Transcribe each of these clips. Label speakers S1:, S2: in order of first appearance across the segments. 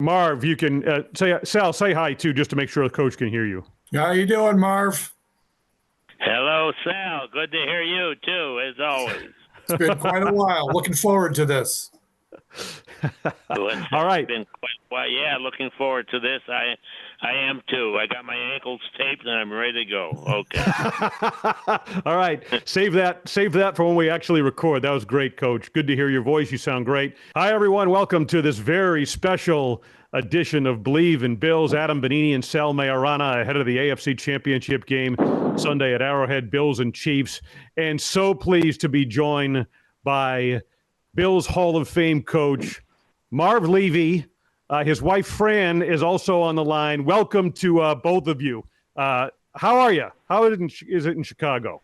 S1: Marv, you can Sal, say hi too, just to make sure the coach can hear you.
S2: How you doing, Marv?
S3: Hello, Sal. Good to hear you too, as always.
S2: It's been quite a while. Looking forward to this.
S1: All right.
S3: Been quite well, yeah. Looking forward to this. I am too. I got my ankles taped and I'm ready to go. Okay.
S1: All right. Save that for when we actually record. That was great, Coach. Good to hear your voice. You sound great. Hi, everyone. Welcome to this very special edition of Believe in Bills. Adam Benini and Sal Majorana ahead of the AFC Championship game Sunday at Arrowhead, Bills and Chiefs. And so pleased to be joined by Bills Hall of Fame coach Marv Levy. His wife, Fran, is also on the line. Welcome to both of you. How are you? How is it in Chicago?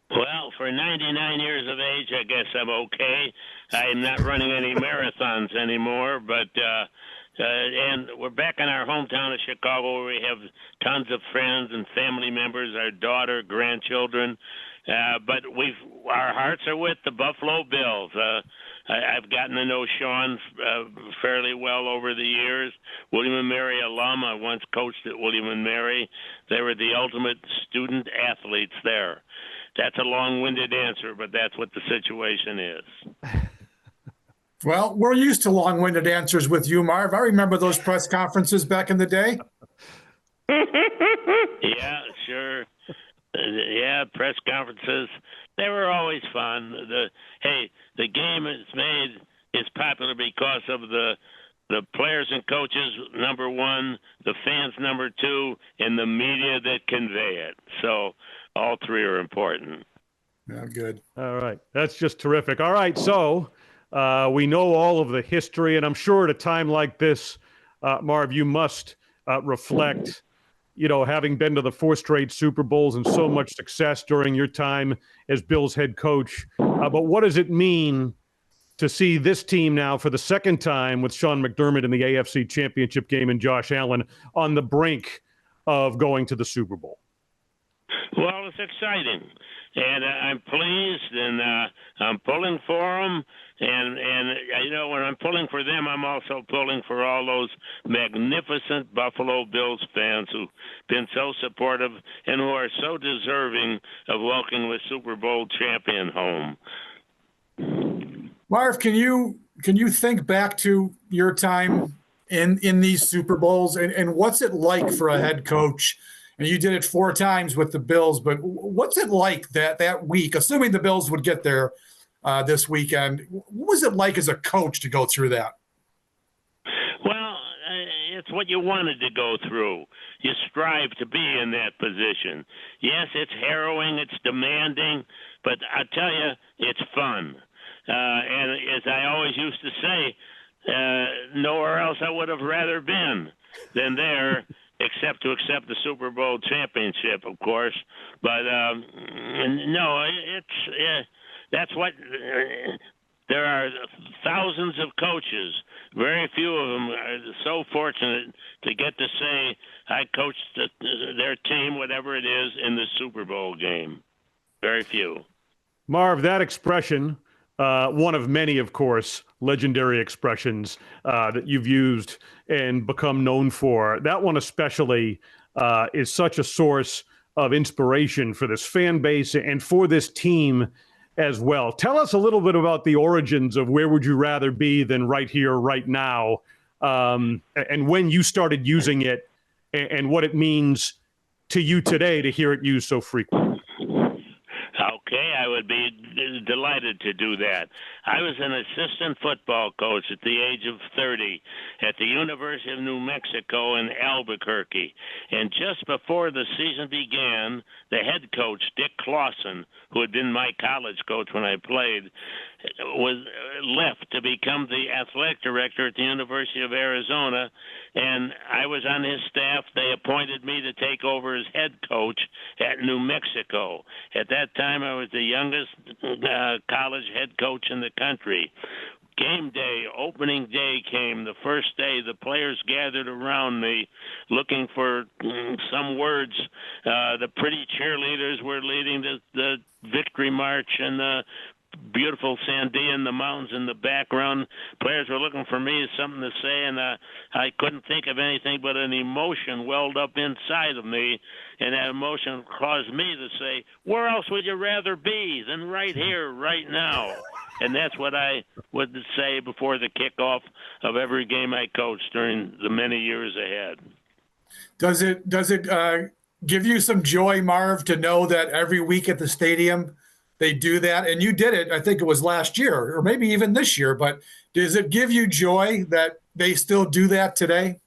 S3: Well, for 99 years of age, I guess I'm okay. I'm not running any marathons anymore, but and we're back in our hometown of Chicago where we have tons of friends and family members, our daughter, grandchildren. But our hearts are with the Buffalo Bills. I've gotten to know Sean fairly well over the years. William and Mary alum. I once coached at William and Mary. They were the ultimate student athletes there. That's a long-winded answer, but that's what the situation is.
S2: Well, we're used to long-winded answers with you, Marv. I remember those press conferences back in the day.
S3: Yeah, sure. Yeah, press conferences. They were always fun. The game is popular because of the players and coaches, number one, the fans, number two, and the media that convey it. So all three are important.
S2: Yeah, good.
S1: All right. That's just terrific. All right. So we know all of the history, and I'm sure at a time like this, Marv, you must reflect, having been to the 4 straight Super Bowls and so much success during your time as Bills head coach. But what does it mean to see this team now for the second time with Sean McDermott in the AFC Championship game and Josh Allen on the brink of going to the Super Bowl?
S3: Well, it's exciting, and I'm pleased, and I'm pulling for them. And when I'm pulling for them, I'm also pulling for all those magnificent Buffalo Bills fans who've been so supportive and who are so deserving of welcoming the Super Bowl champion home.
S2: Marv, can you think back to your time in these Super Bowls and what's it like for a head coach? And you did it 4 times with the Bills, but what's it like that week, assuming the Bills would get there this weekend? What was it like as a coach to go through that?
S3: Well, it's what you wanted to go through. You strive to be in that position. Yes, it's harrowing, it's demanding, but I tell you, it's fun. And as I always used to say, nowhere else I would have rather been than there, except to accept the Super Bowl championship, of course. But no, that's what. There are thousands of coaches. Very few of them are so fortunate to get to say, I coached their team, whatever it is, in the Super Bowl game. Very few.
S1: Marv, that expression, one of many, of course, legendary expressions that you've used and become known for. That one especially is such a source of inspiration for this fan base and for this team as well. Tell us a little bit about the origins of where would you rather be than right here, right now, and when you started using it and what it means to you today to hear it used so frequently.
S3: Okay, I would be delighted to do that. I was an assistant football coach at the age of 30 at the University of New Mexico in Albuquerque. And just before the season began, the head coach, Dick Clausen, who had been my college coach when I played, was left to become the athletic director at the University of Arizona, and I was on his staff. They appointed me to take over as head coach at New Mexico. At that time, I was the youngest college head coach in the country. Game day, opening day came, the first day. The players gathered around me looking for some words. The pretty cheerleaders were leading the victory march, and the beautiful Sandia in the mountains in the background. Players were looking for me as something to say, and I couldn't think of anything but an emotion welled up inside of me, and that emotion caused me to say, where else would you rather be than right here, right now? And that's what I would say before the kickoff of every game I coached during the many years ahead.
S2: Does it give you some joy, Marv, to know that every week at the stadium they do that? And you did it, I think it was last year or maybe even this year, but does it give you joy that they still do that today?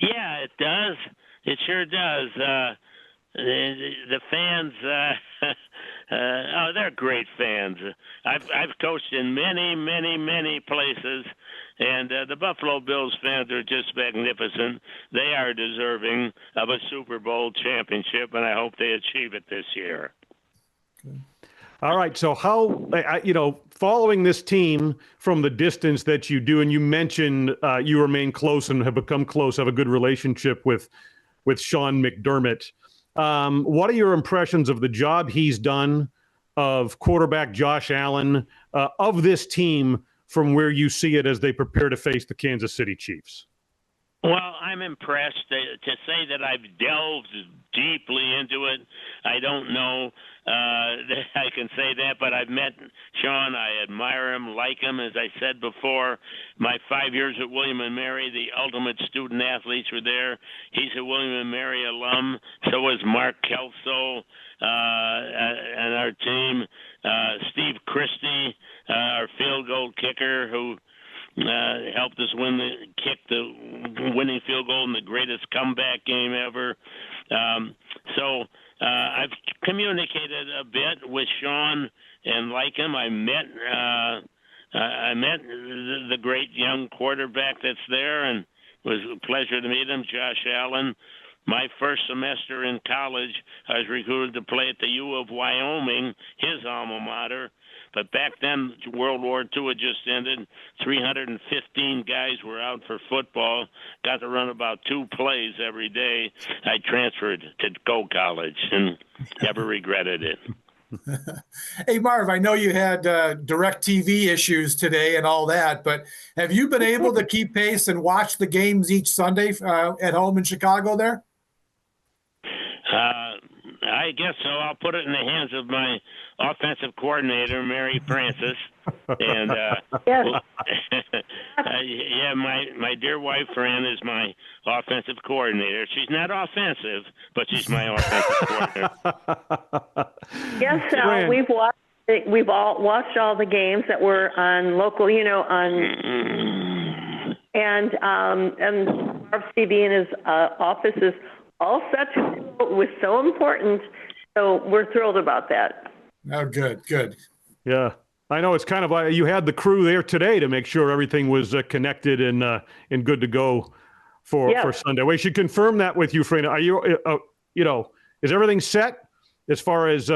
S3: Yeah, it does. It sure does. The fans, they're great fans. I've coached in many places, and the Buffalo Bills fans are just magnificent. They are deserving of a Super Bowl championship, and I hope they achieve it this year.
S1: All right. So how, following this team from the distance that you do, and you mentioned you remain close and have become close, have a good relationship with Sean McDermott. What are your impressions of the job he's done, of quarterback Josh Allen, of this team from where you see it as they prepare to face the Kansas City Chiefs?
S3: Well, I'm impressed. To say that I've delved deeply into it, I don't know that I can say that, but I've met Sean. I admire him, like him. As I said before, my 5 years at William & Mary, the ultimate student athletes were there. He's a William & Mary alum. So was Mark Kelso and our team. Steve Christie, our field goal kicker, who helped us kick the winning field goal in the greatest comeback game ever. So I've communicated a bit with Sean and like him. I met the great young quarterback that's there, and it was a pleasure to meet him, Josh Allen. My first semester in college, I was recruited to play at the U of Wyoming, his alma mater. But back then, World War II had just ended. 315 guys were out for football. Got to run about 2 plays every day. I transferred to Go College and never regretted it.
S2: Hey, Marv, I know you had DirecTV issues today and all that, but have you been able to keep pace and watch the games each Sunday at home in Chicago there?
S3: I guess so. I'll put it in the hands of my offensive coordinator, Mary Francis. And
S4: yes.
S3: yeah, my dear wife, Fran, is my offensive coordinator. She's not offensive, but she's my offensive coordinator.
S4: Yes, Sal, we've all watched all the games that were on local, and Marv CB and his office is all set to do. It was so important, so we're thrilled about that.
S2: Oh, good.
S1: Yeah, I know it's kind of like you had the crew there today to make sure everything was connected and good to go for Sunday. We should confirm that with you, Fran. Are you, is everything set as far as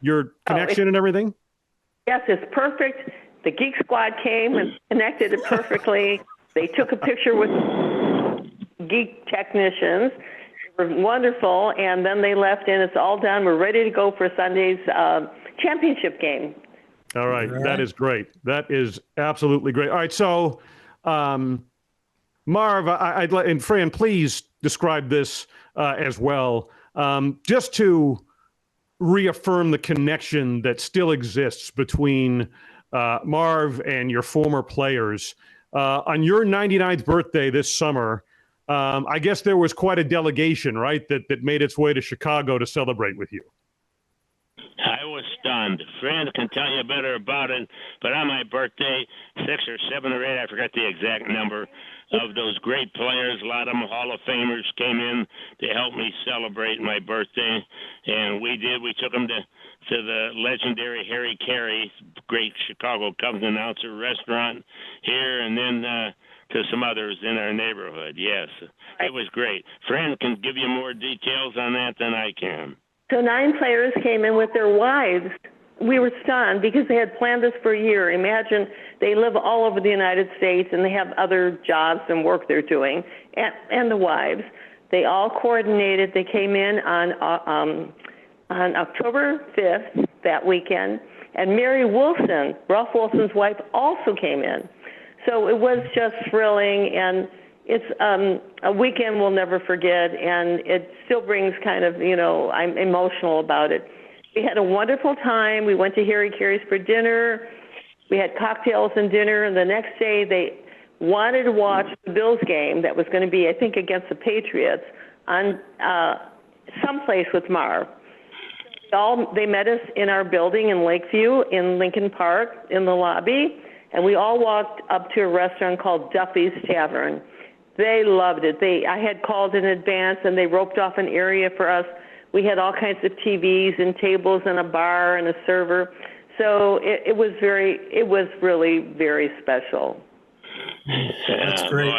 S1: your connection and everything?
S4: Yes, it's perfect. The Geek Squad came and connected it perfectly. They took a picture with geek technicians. They were wonderful, and then they left, and it's all done. We're ready to go for Sunday's championship game.
S1: All right. That is great. That is absolutely great. All right, so Marv, and Fran, please describe this as well, just to reaffirm the connection that still exists between Marv and your former players. On your 99th birthday this summer, I guess there was quite a delegation, right, that made its way to Chicago to celebrate with you.
S3: I was stunned. Fran can tell you better about it, but on my birthday, 6 or 7 or 8, I forgot the exact number, of those great players, a lot of them Hall of Famers, came in to help me celebrate my birthday, and we did. We took them to the legendary Harry Carey, great Chicago Cubs announcer restaurant here, and then to some others in our neighborhood. Yes, it was great. Fran can give you more details on that than I can.
S4: So 9 players came in with their wives. We were stunned because they had planned this for a year. Imagine they live all over the United States and they have other jobs and work they're doing, and the wives. They all coordinated. They came in on October 5th that weekend, And Mary Wilson, Ralph Wilson's wife, also came in. So it was just thrilling, and it's a weekend we'll never forget, and it still brings kind of, I'm emotional about it. We had a wonderful time. We went to Harry Carey's for dinner. We had cocktails and dinner, and the next day they wanted to watch the Bills game that was going to be, I think, against the Patriots on someplace with Marv. They met us in our building in Lakeview in Lincoln Park in the lobby, and we all walked up to a restaurant called Duffy's Tavern. They loved it. I had called in advance, and they roped off an area for us. We had all kinds of TVs and tables and a bar and a server. So it was really very special.
S2: That's great.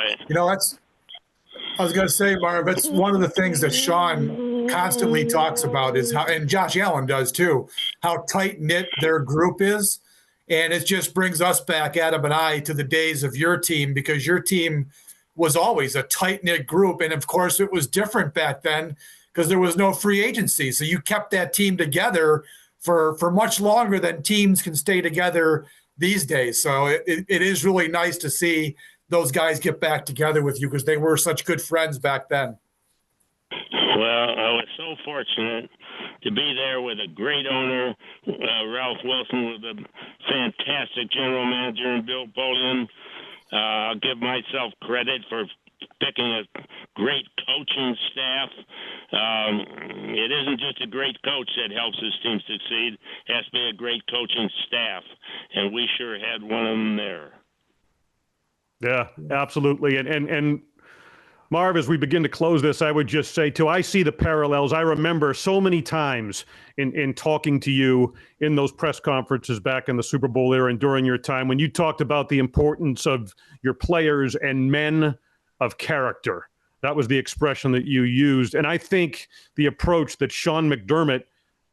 S2: I was going to say, Marv, it's one of the things that Sean constantly talks about is how, and Josh Allen does too, how tight-knit their group is. And it just brings us back, Adam and I, to the days of your team, because your team was always a tight-knit group. And of course, it was different back then because there was no free agency. So you kept that team together for much longer than teams can stay together these days. So it is really nice to see those guys get back together with you because they were such good friends back then.
S3: Well, I was so fortunate to be there with a great owner, Ralph Wilson, with a fantastic general manager, and Bill Polian. I'll give myself credit for picking a great coaching staff. It isn't just a great coach that helps his team succeed. It has to be a great coaching staff, and we sure had one of them there.
S1: Yeah, absolutely. And Marv, as we begin to close this, I would just say, too, I see the parallels. I remember so many times in talking to you in those press conferences back in the Super Bowl era and during your time when you talked about the importance of your players and men of character. That was the expression that you used. And I think the approach that Sean McDermott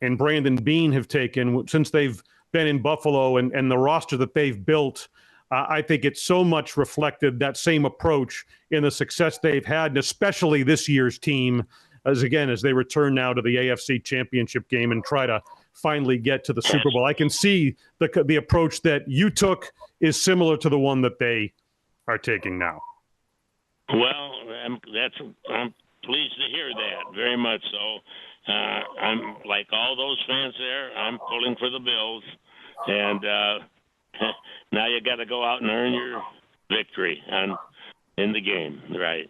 S1: and Brandon Beane have taken since they've been in Buffalo and the roster that they've built, I think it's so much reflected that same approach in the success they've had, and especially this year's team, as they return now to the AFC Championship game and try to finally get to the Super Bowl. I can see the approach that you took is similar to the one that they are taking now.
S3: Well, I'm pleased to hear that, very much so. I'm like all those fans there. I'm pulling for the Bills, and now you got to go out and earn your victory in the game, right?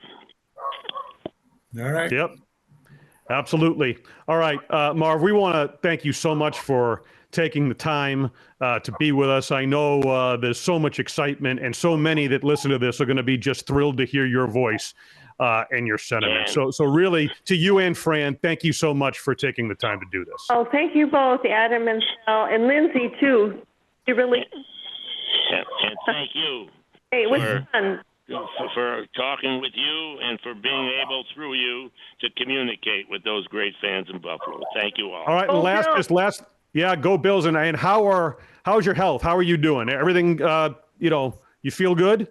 S2: All right.
S1: Yep. Absolutely. All right, Marv, we want to thank you so much for taking the time to be with us. I know there's so much excitement, and so many that listen to this are going to be just thrilled to hear your voice and your sentiment.
S3: Yeah.
S1: So really, to you and Fran, thank you so much for taking the time to do this.
S4: Oh, thank you both, Adam and Sal, and Lindsay, too. You really...
S3: And thank you.
S4: Hey, it was fun.
S3: For talking with you and for being able, through you, to communicate with those great fans in Buffalo. Thank you all.
S1: All right, and last, yeah, go Bills. And how's your health? How are you doing? Everything, you feel good?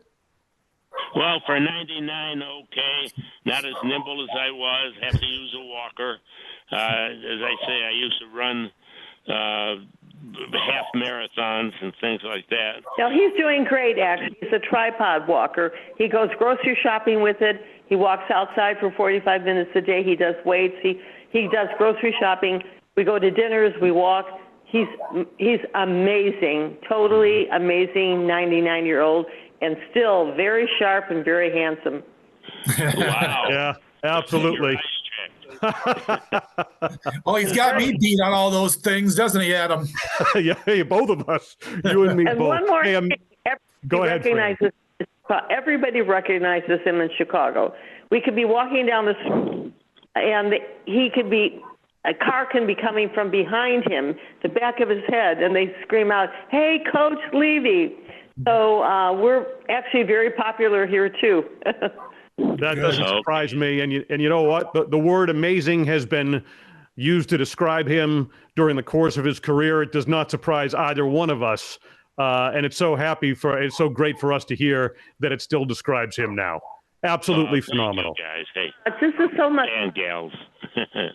S3: Well, for 99, okay. Not as nimble as I was. Have to use a walker. As I say, I used to run half marathons and things like that.
S4: No, he's doing great, actually. He's a tripod walker. He goes grocery shopping with it. He walks outside for 45 minutes a day. He does weights. He does grocery shopping. We go to dinners. We walk. He's amazing, totally amazing 99-year-old, and still very sharp and very handsome.
S3: Wow.
S1: Yeah, absolutely.
S2: Oh, he's got me beat on all those things, doesn't he, Adam?
S1: Yeah, both of us. You and me
S4: and
S1: both.
S4: One more
S1: hey,
S4: thing.
S1: Go ahead,
S4: everybody recognizes him in Chicago. We could be walking down the street, and a car can be coming from behind him, the back of his head, and they scream out, "Hey, Coach Levy!" So we're actually very popular here, too.
S1: That doesn't surprise me. And you know what? The word amazing has been used to describe him during the course of his career. It does not surprise either one of us. And it's so great for us to hear that it still describes him now. Absolutely phenomenal.
S3: You guys. Hey,
S4: this is so much.
S3: and gals.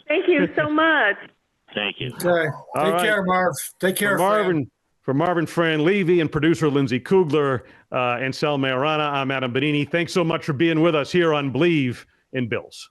S4: Thank you so much.
S3: Thank you.
S2: Okay. Take care, Marv. Take care, Fran.
S1: For Marv, Fran Levy, and producer Lindsay Kugler and Sal Majorana, I'm Adam Benini. Thanks so much for being with us here on Believe in Bills.